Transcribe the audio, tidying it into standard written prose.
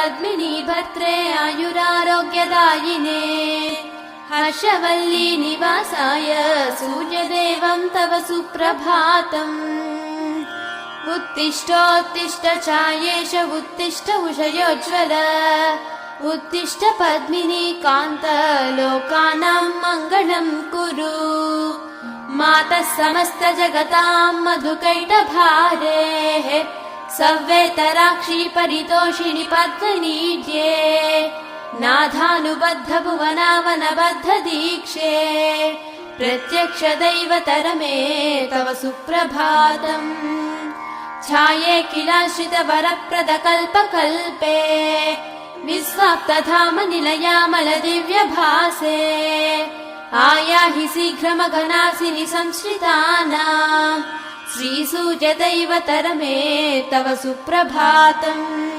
पद्मिनी भद्रे आयुरारोग्यदायिने हर्षवल्ली निवासाय सूर्यदेवं तव सुप्रभातम् उत्तिष्ठोत्तिष्ठ चायेश उत्तिष्ठ उषयोज्ज्वल उत्तिष्ठ पद्मिनी कान्त लोकानां मङ्गलं कुरु मातः समस्त जगतां मधुकैटभारेः सव्येतराक्षी परितोषिणि पद्मनीड्ये नाथानुबद्ध भुवनावनबद्ध दीक्षे प्रत्यक्ष दैवतरमे तव सुप्रभातम् ध्याये किलाश्रित वरप्रद कल्पकल्पे विस्वाप्तधाम निलयामल दिव्यभासे आयाहि शीघ्रमघनासिनि संश्रितानां श्रीसूर्यदैवतरमे तव सुप्रभातम्।